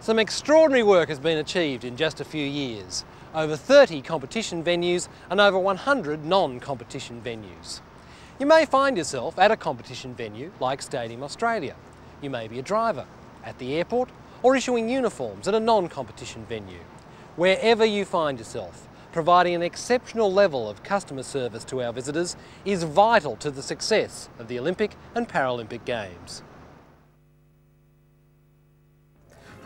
Some extraordinary work has been achieved in just a few years. Over 30 competition venues and over 100 non-competition venues. You may find yourself at a competition venue like Stadium Australia. You may be a driver, at the airport, or issuing uniforms at a non-competition venue. Wherever you find yourself, providing an exceptional level of customer service to our visitors is vital to the success of the Olympic and Paralympic Games.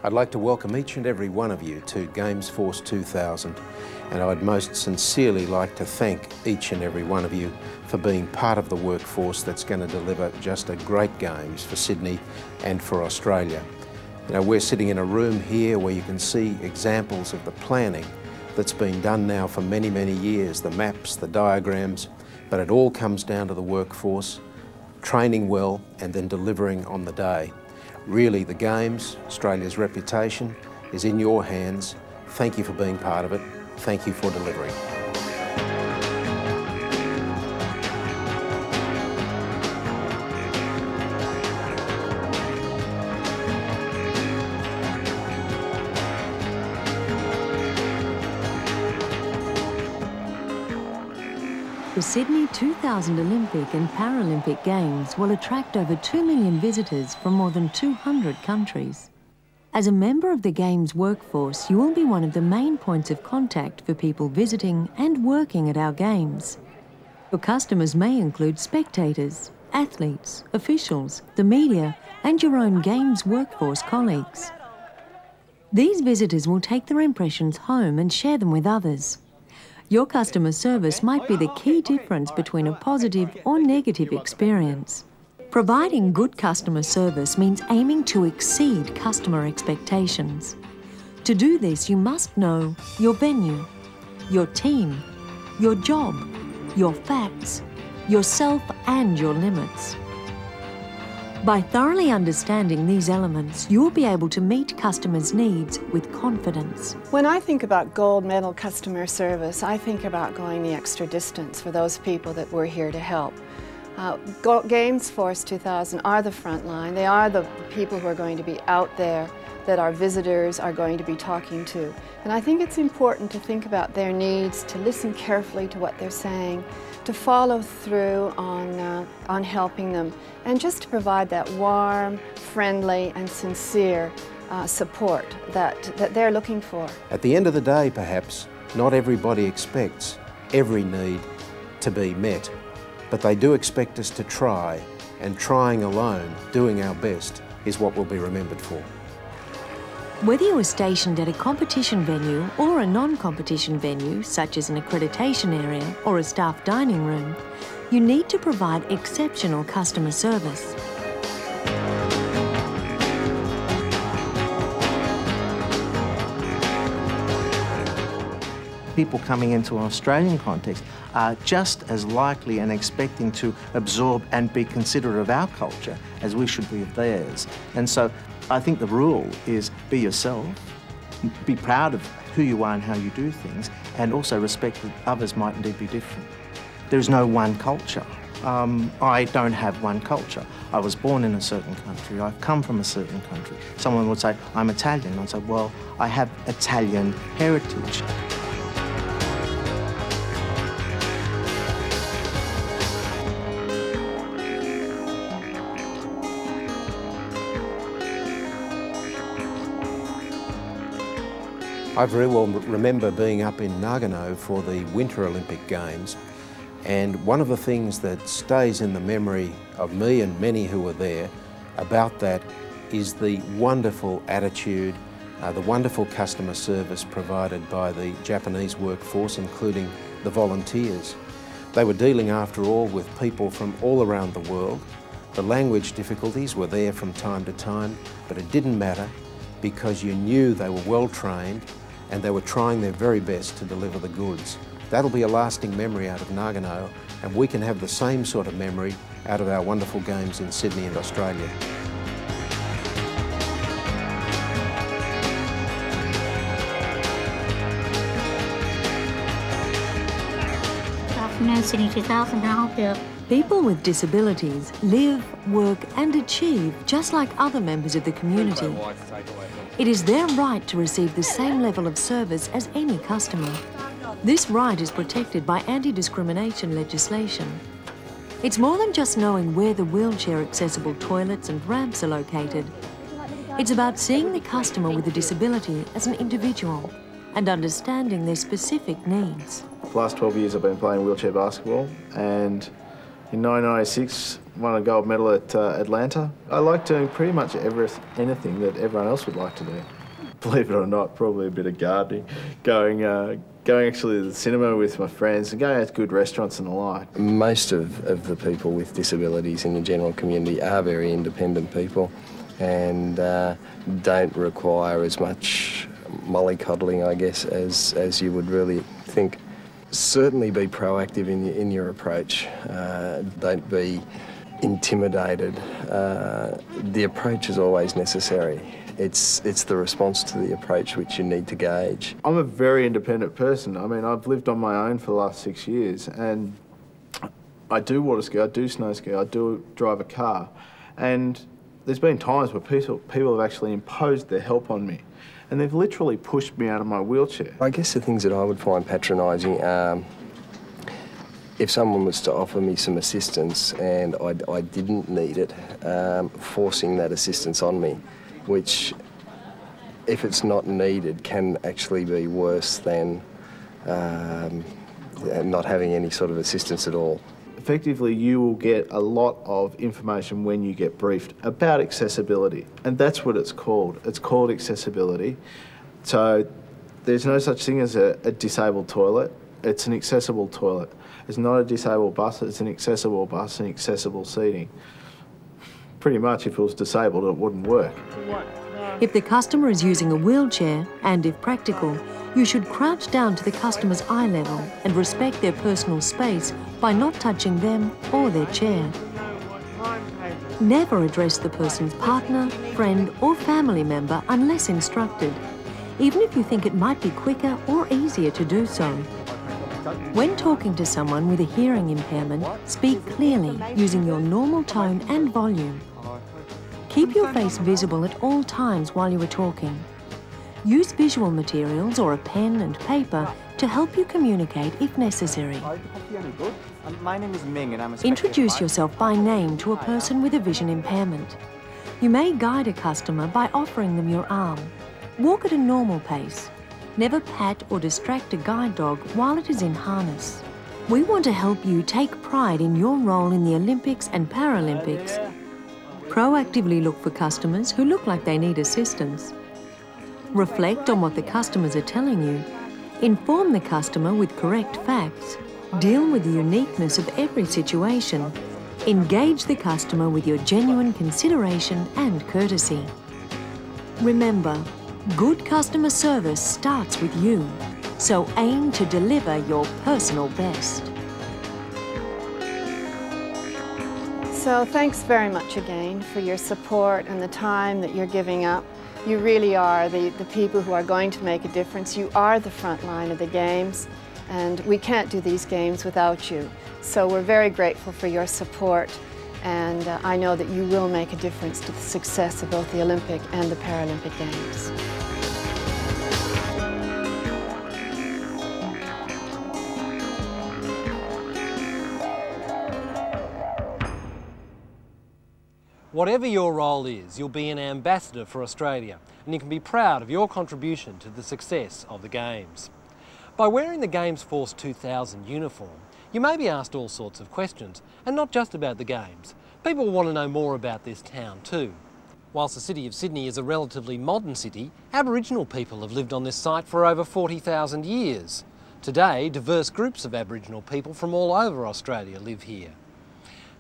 I'd like to welcome each and every one of you to Games Force 2000, and I'd most sincerely like to thank each and every one of you for being part of the workforce that's going to deliver just a great Games for Sydney and for Australia. You know, we're sitting in a room here where you can see examples of the planning that's been done now for many, many years, the maps, the diagrams, but it all comes down to the workforce, training well and then delivering on the day. Really, the Games, Australia's reputation, is in your hands. Thank you for being part of it. Thank you for delivering. The Sydney 2000 Olympic and Paralympic Games will attract over 2 million visitors from more than 200 countries. As a member of the Games workforce, you will be one of the main points of contact for people visiting and working at our Games. Your customers may include spectators, athletes, officials, the media, and your own Games workforce colleagues. These visitors will take their impressions home and share them with others. Your customer service might be the key difference between a positive or negative experience. Providing good customer service means aiming to exceed customer expectations. To do this, you must know your venue, your team, your job, your facts, yourself and your limits. By thoroughly understanding these elements, you will be able to meet customers' needs with confidence. When I think about gold medal customer service, I think about going the extra distance for those people that we're here to help. Games Force 2000 are the front line. They are the people who are going to be out there that our visitors are going to be talking to. And I think it's important to think about their needs, to listen carefully to what they're saying, to follow through on helping them, and just to provide that warm, friendly and sincere support that they're looking for. At the end of the day, perhaps, not everybody expects every need to be met, but they do expect us to try, and trying alone, doing our best, is what we'll be remembered for. Whether you are stationed at a competition venue or a non-competition venue, such as an accreditation area or a staff dining room, you need to provide exceptional customer service. People coming into an Australian context are just as likely and expecting to absorb and be considerate of our culture as we should be of theirs. And so I think the rule is be yourself, be proud of who you are and how you do things, and also respect that others might indeed be different. There is no one culture. I don't have one culture. I was born in a certain country. I've come from a certain country. Someone would say, I'm Italian. I'd say, well, I have Italian heritage. I very well remember being up in Nagano for the Winter Olympic Games, and one of the things that stays in the memory of me and many who were there about that is the wonderful attitude, the wonderful customer service provided by the Japanese workforce, including the volunteers. They were dealing, after all, with people from all around the world. The language difficulties were there from time to time, but it didn't matter because you knew they were well trained and they were trying their very best to deliver the goods. That'll be a lasting memory out of Nagano, and we can have the same sort of memory out of our wonderful Games in Sydney and Australia. Good afternoon, Sydney 2000, can I help you? People with disabilities live, work and achieve just like other members of the community. It is their right to receive the same level of service as any customer. This right is protected by anti-discrimination legislation. It's more than just knowing where the wheelchair-accessible toilets and ramps are located. It's about seeing the customer with a disability as an individual and understanding their specific needs. The last 12 years I've been playing wheelchair basketball, and in 1996 won a gold medal at Atlanta. I like doing pretty much anything that everyone else would like to do. Believe it or not, probably a bit of gardening, going actually to the cinema with my friends and going out to good restaurants and the like. Most of the people with disabilities in the general community are very independent people and don't require as much mollycoddling, I guess, as you would really think. Certainly be proactive in your approach. Don't be intimidated. The approach is always necessary. It's the response to the approach which you need to gauge. I'm a very independent person. I mean, I've lived on my own for the last 6 years, and I do water ski, I do snow ski, I do drive a car, and there's been times where people have actually imposed their help on me, and they've literally pushed me out of my wheelchair. I guess the things that I would find patronising are if someone was to offer me some assistance and I didn't need it, forcing that assistance on me, which, if it's not needed, can actually be worse than not having any sort of assistance at all. Effectively, you will get a lot of information when you get briefed about accessibility, and that's what it's called. It's called accessibility. So there's no such thing as a disabled toilet. It's an accessible toilet. It's not a disabled bus, it's an accessible bus and accessible seating. Pretty much, if it was disabled, it wouldn't work. If the customer is using a wheelchair, and if practical, you should crouch down to the customer's eye level and respect their personal space by not touching them or their chair. Never address the person's partner, friend or family member unless instructed, even if you think it might be quicker or easier to do so. When talking to someone with a hearing impairment, speak clearly using your normal tone and volume. Keep your face visible at all times while you are talking. Use visual materials or a pen and paper to help you communicate if necessary. My name is Ming and I'm a Introduce yourself by name to a person with a vision impairment. You may guide a customer by offering them your arm. Walk at a normal pace. Never pat or distract a guide dog while it is in harness. We want to help you take pride in your role in the Olympics and Paralympics. Proactively look for customers who look like they need assistance. Reflect on what the customers are telling you. Inform the customer with correct facts. Deal with the uniqueness of every situation. Engage the customer with your genuine consideration and courtesy. Remember, good customer service starts with you, so aim to deliver your personal best. So thanks very much again for your support and the time that you're giving up. You really are the people who are going to make a difference. You are the front line of the Games, and we can't do these Games without you. So we're very grateful for your support, and I know that you will make a difference to the success of both the Olympic and the Paralympic Games. Whatever your role is, you'll be an ambassador for Australia, and you can be proud of your contribution to the success of the Games. By wearing the Games Force 2000 uniform, you may be asked all sorts of questions, and not just about the Games. People want to know more about this town too. Whilst the city of Sydney is a relatively modern city, Aboriginal people have lived on this site for over 40,000 years. Today, diverse groups of Aboriginal people from all over Australia live here.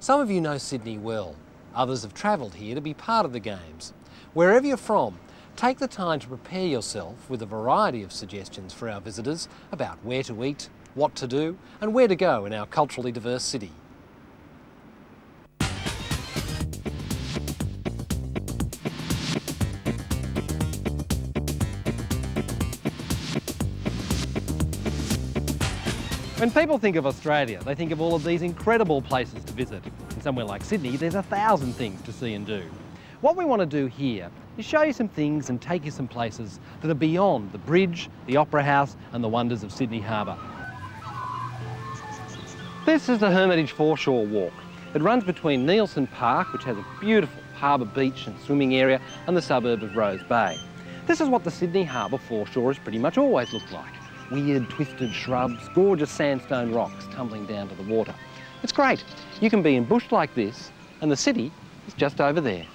Some of you know Sydney well. Others have travelled here to be part of the Games. Wherever you're from, take the time to prepare yourself with a variety of suggestions for our visitors about where to eat, what to do, and where to go in our culturally diverse city. When people think of Australia, they think of all of these incredible places to visit. In somewhere like Sydney, there's 1,000 things to see and do. What we want to do here is show you some things and take you some places that are beyond the bridge, the Opera House and the wonders of Sydney Harbour. This is the Hermitage Foreshore Walk. It runs between Neilson Park, which has a beautiful harbour beach and swimming area, and the suburb of Rose Bay. This is what the Sydney Harbour foreshore has pretty much always looked like. Weird twisted shrubs, gorgeous sandstone rocks tumbling down to the water. It's great. You can be in bush like this and the city is just over there.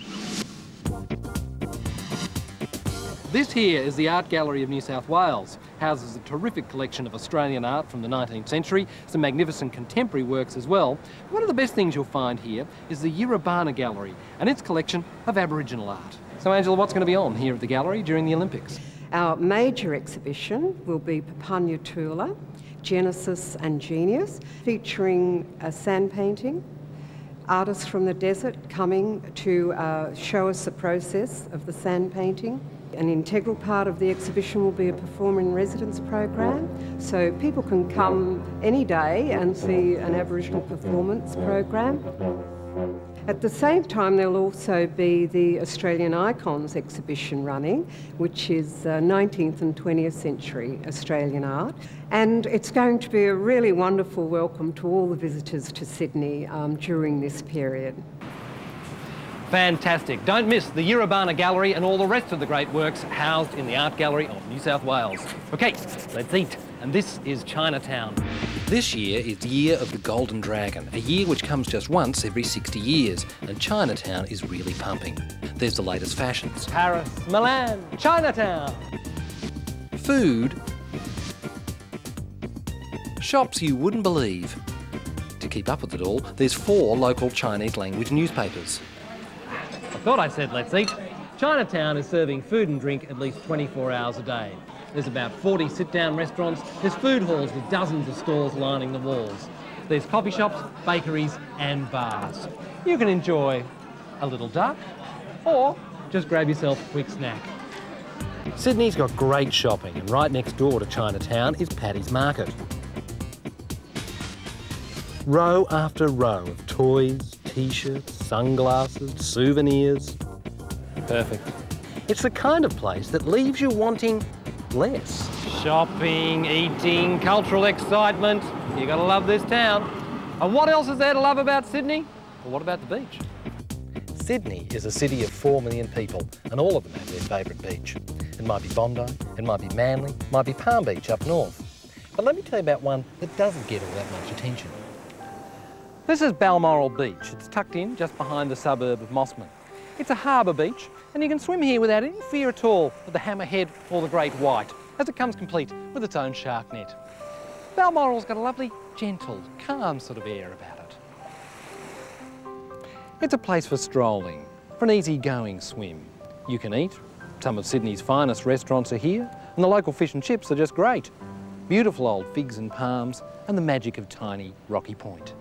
This here is the Art Gallery of New South Wales. Houses a terrific collection of Australian art from the 19th century, some magnificent contemporary works as well. One of the best things you'll find here is the Yiribana Gallery and its collection of Aboriginal art. So Angela, what's going to be on here at the gallery during the Olympics? Our major exhibition will be Papunya Tula, Genesis and Genius, featuring a sand painting, artists from the desert coming to show us the process of the sand painting. An integral part of the exhibition will be a performer in residence program, so people can come any day and see an Aboriginal performance program. At the same time, there'll also be the Australian Icons exhibition running, which is 19th and 20th century Australian art. And it's going to be a really wonderful welcome to all the visitors to Sydney during this period. Fantastic. Don't miss the Yiribana Gallery and all the rest of the great works housed in the Art Gallery of New South Wales. OK, let's eat. And this is Chinatown. This year is the year of the Golden Dragon, a year which comes just once every 60 years, and Chinatown is really pumping. There's the latest fashions. Paris, Milan, Chinatown. Food. Shops you wouldn't believe. To keep up with it all, there's 4 local Chinese language newspapers. I thought I said let's eat. Chinatown is serving food and drink at least 24 hours a day. There's about 40 sit-down restaurants, there's food halls with dozens of stalls lining the walls. There's coffee shops, bakeries and bars. You can enjoy a little duck or just grab yourself a quick snack. Sydney's got great shopping and right next door to Chinatown is Paddy's Market. Row after row of toys, t-shirts, sunglasses, souvenirs. Perfect. It's the kind of place that leaves you wanting less. Shopping, eating, cultural excitement. You gotta love this town. And what else is there to love about Sydney? Well, what about the beach? Sydney is a city of 4 million people and all of them have their favourite beach. It might be Bondi, it might be Manly, it might be Palm Beach up north. But let me tell you about one that doesn't get all that much attention. This is Balmoral Beach. It's tucked in just behind the suburb of Mossman. It's a harbour beach and you can swim here without any fear at all of the hammerhead or the great white, as it comes complete with its own shark net. Balmoral's got a lovely, gentle, calm sort of air about it. It's a place for strolling, for an easy-going swim. You can eat. Some of Sydney's finest restaurants are here and the local fish and chips are just great. Beautiful old figs and palms and the magic of tiny Rocky Point.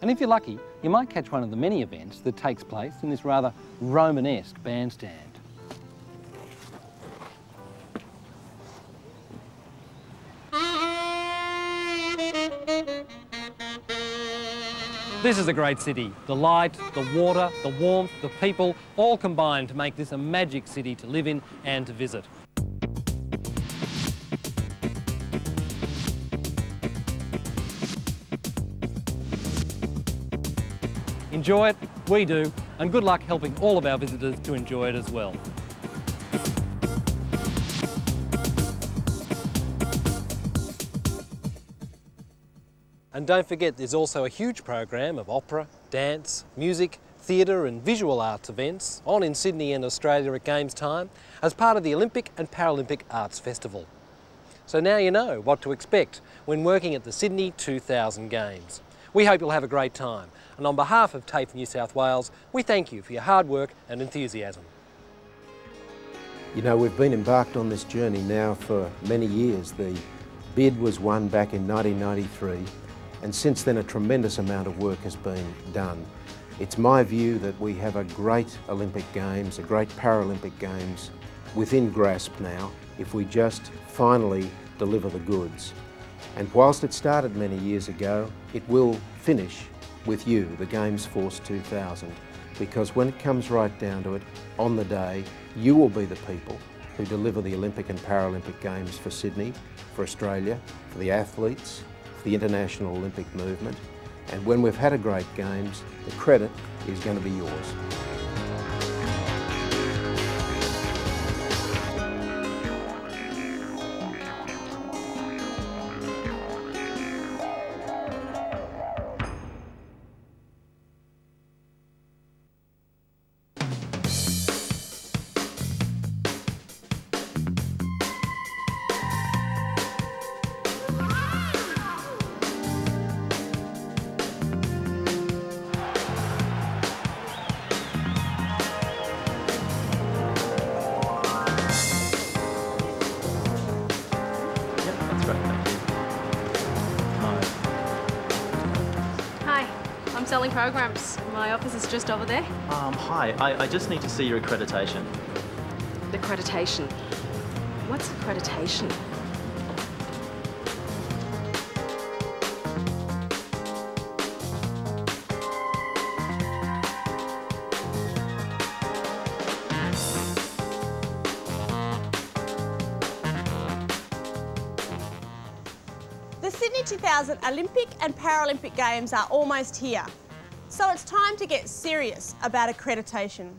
And if you're lucky, you might catch one of the many events that takes place in this rather Romanesque bandstand. This is a great city. The light, the water, the warmth, the people, all combine to make this a magic city to live in and to visit. Enjoy it, we do, and good luck helping all of our visitors to enjoy it as well. And don't forget there's also a huge program of opera, dance, music, theatre and visual arts events on in Sydney and Australia at Games time as part of the Olympic and Paralympic Arts Festival. So now you know what to expect when working at the Sydney 2000 Games. We hope you'll have a great time, and on behalf of TAFE New South Wales, we thank you for your hard work and enthusiasm. You know, we've been embarked on this journey now for many years. The bid was won back in 1993, and since then a tremendous amount of work has been done. It's my view that we have a great Olympic Games, a great Paralympic Games within grasp now, if we just finally deliver the goods. And whilst it started many years ago, it will finish with you, the Games Force 2000. because when it comes right down to it, on the day, you will be the people who deliver the Olympic and Paralympic Games for Sydney, for Australia, for the athletes, for the international Olympic movement. And when we've had a great Games, the credit is going to be yours. I'm selling programs. My office is just over there. Hi, I just need to see your accreditation. Accreditation? What's accreditation? The Sydney 2000 Olympic and Paralympic Games are almost here, so it's time to get serious about accreditation.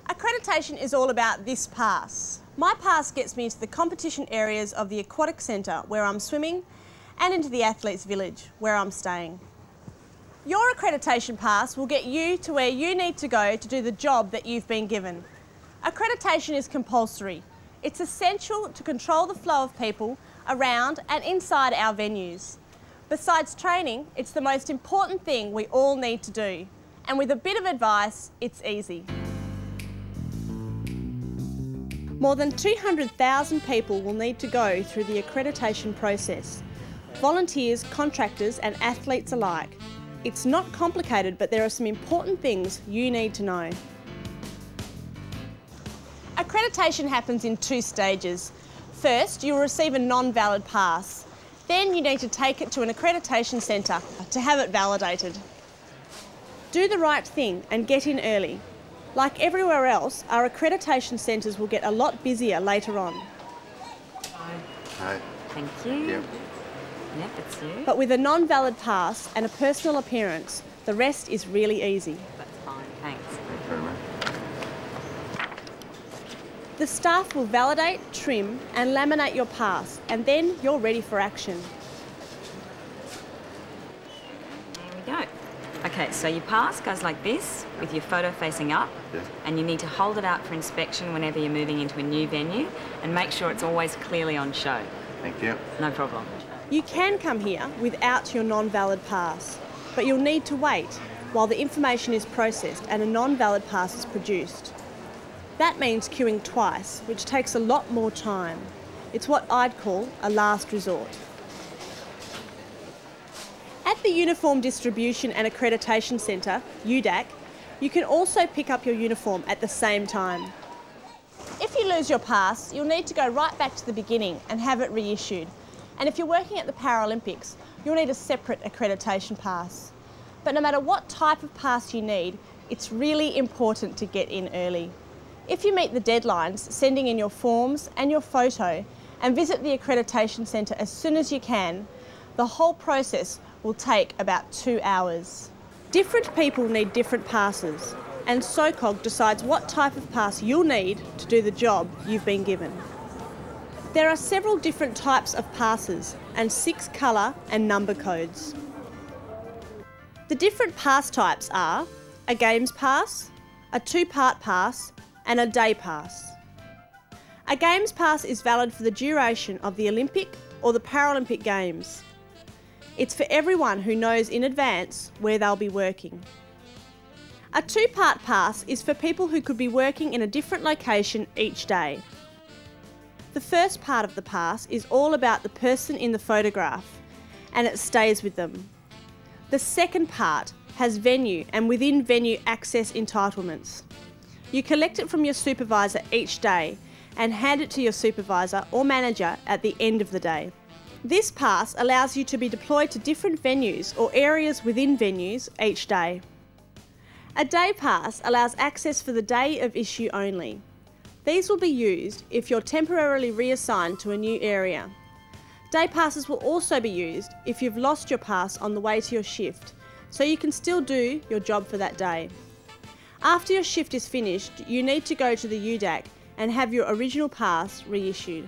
Accreditation is all about this pass. My pass gets me into the competition areas of the Aquatic Centre where I'm swimming and into the Athletes Village where I'm staying. Your accreditation pass will get you to where you need to go to do the job that you've been given. Accreditation is compulsory. It's essential to control the flow of people around and inside our venues. Besides training, it's the most important thing we all need to do. And with a bit of advice, it's easy. More than 200,000 people will need to go through the accreditation process. Volunteers, contractors and athletes alike. It's not complicated, but there are some important things you need to know. Accreditation happens in two stages. First, you'll receive a non-valid pass. Then you need to take it to an accreditation centre to have it validated. Do the right thing and get in early. Like everywhere else, our accreditation centres will get a lot busier later on. Hi. Thank you. Yep. Yep, it's you. But with a non-valid pass and a personal appearance, the rest is really easy. That's fine, thanks. Thanks very much. The staff will validate, trim and laminate your pass, and then you're ready for action. There we go. Okay, so your pass goes like this, with your photo facing up, and you need to hold it out for inspection whenever you're moving into a new venue, and make sure it's always clearly on show. Thank you. No problem. You can come here without your non-valid pass, but you'll need to wait while the information is processed and a non-valid pass is produced. That means queuing twice, which takes a lot more time. It's what I'd call a last resort. At the Uniform Distribution and Accreditation Centre, UDAC, you can also pick up your uniform at the same time. If you lose your pass, you'll need to go right back to the beginning and have it reissued. And if you're working at the Paralympics, you'll need a separate accreditation pass. But no matter what type of pass you need, it's really important to get in early. If you meet the deadlines, sending in your forms and your photo and visit the accreditation centre as soon as you can, the whole process will take about 2 hours. Different people need different passes, and SOCOG decides what type of pass you'll need to do the job you've been given. There are several different types of passes and 6 colour and number codes. The different pass types are a Games pass, a 2-part pass, and a day pass. A Games pass is valid for the duration of the Olympic or the Paralympic Games. It's for everyone who knows in advance where they'll be working. A 2-part pass is for people who could be working in a different location each day. The first part of the pass is all about the person in the photograph, and it stays with them. The second part has venue and within venue access entitlements. You collect it from your supervisor each day and hand it to your supervisor or manager at the end of the day. This pass allows you to be deployed to different venues or areas within venues each day. A day pass allows access for the day of issue only. These will be used if you're temporarily reassigned to a new area. Day passes will also be used if you've lost your pass on the way to your shift, so you can still do your job for that day. After your shift is finished, you need to go to the UDAC and have your original pass reissued.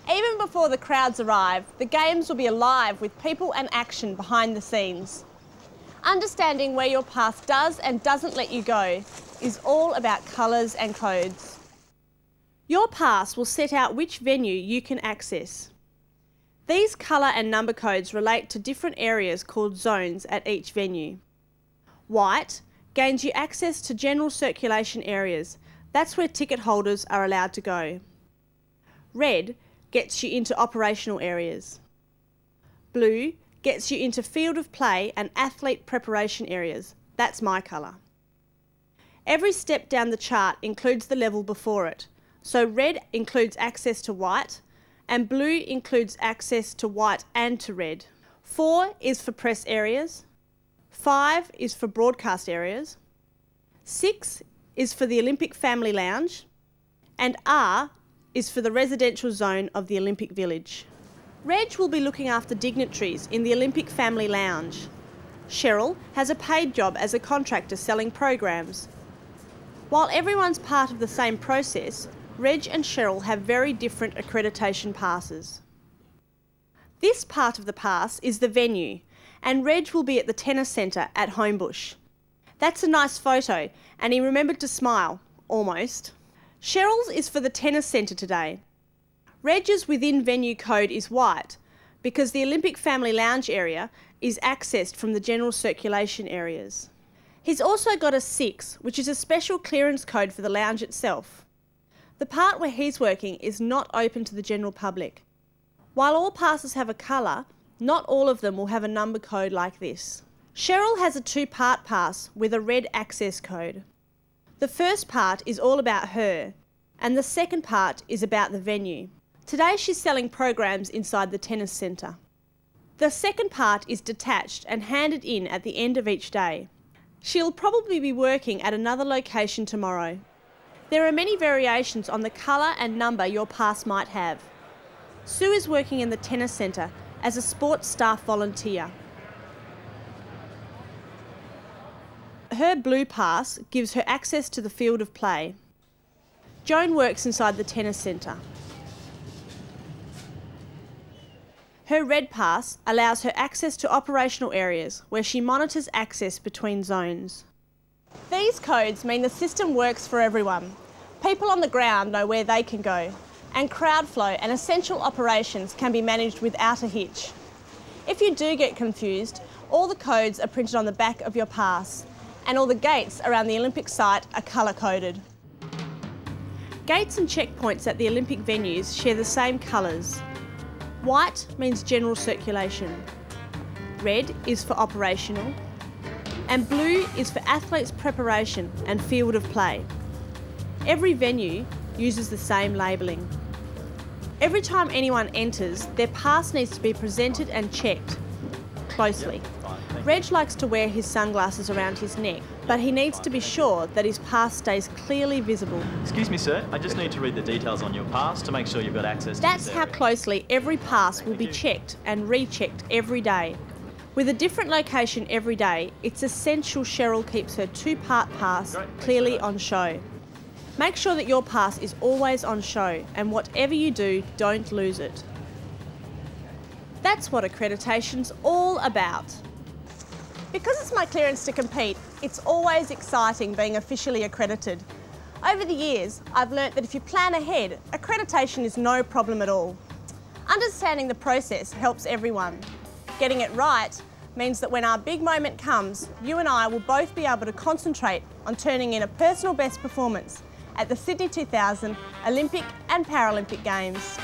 Even before the crowds arrive, the games will be alive with people and action behind the scenes. Understanding where your pass does and doesn't let you go is all about colours and codes. Your pass will set out which venue you can access. These colour and number codes relate to different areas called zones at each venue. White gains you access to general circulation areas. That's where ticket holders are allowed to go. Red gets you into operational areas. Blue gets you into field of play and athlete preparation areas. That's my colour. Every step down the chart includes the level before it. So red includes access to white, and blue includes access to white and to red. 4 is for press areas. 5 is for broadcast areas. 6 is for the Olympic Family Lounge. And R is for the residential zone of the Olympic Village. Reg will be looking after dignitaries in the Olympic Family Lounge. Cheryl has a paid job as a contractor selling programs. While everyone's part of the same process, Reg and Cheryl have very different accreditation passes. This part of the pass is the venue, and Reg will be at the tennis centre at Homebush. That's a nice photo, and he remembered to smile, almost. Cheryl's is for the tennis centre today. Reg's within venue code is white because the Olympic Family Lounge area is accessed from the general circulation areas. He's also got a 6, which is a special clearance code for the lounge itself. The part where he's working is not open to the general public. While all passes have a colour, not all of them will have a number code like this. Cheryl has a 2-part pass with a red access code. The first part is all about her, and the second part is about the venue. Today she's selling programs inside the tennis centre. The second part is detached and handed in at the end of each day. She'll probably be working at another location tomorrow. There are many variations on the colour and number your pass might have. Sue is working in the tennis centre as a sports staff volunteer. Her blue pass gives her access to the field of play. Joan works inside the tennis centre. Her red pass allows her access to operational areas where she monitors access between zones. These codes mean the system works for everyone. People on the ground know where they can go, and crowd flow and essential operations can be managed without a hitch. If you do get confused, all the codes are printed on the back of your pass, and all the gates around the Olympic site are colour-coded. Gates and checkpoints at the Olympic venues share the same colours. White means general circulation, red is for operational, and blue is for athletes' preparation and field of play. Every venue uses the same labelling. Every time anyone enters, their pass needs to be presented and checked closely. Reg likes to wear his sunglasses around his neck, but he needs to be sure that his pass stays clearly visible. Excuse me, sir. I just need to read the details on your pass to make sure you've got access to That's this how area. closely every pass will be checked and rechecked every day. With a different location every day, it's essential Cheryl keeps her 2-part pass clearly on show. Make sure that your pass is always on show, and whatever you do, don't lose it. That's what accreditation's all about. Because it's my clearance to compete, it's always exciting being officially accredited. Over the years, I've learnt that if you plan ahead, accreditation is no problem at all. Understanding the process helps everyone. Getting it right means that when our big moment comes, you and I will both be able to concentrate on turning in a personal best performance at the Sydney 2000 Olympic and Paralympic Games.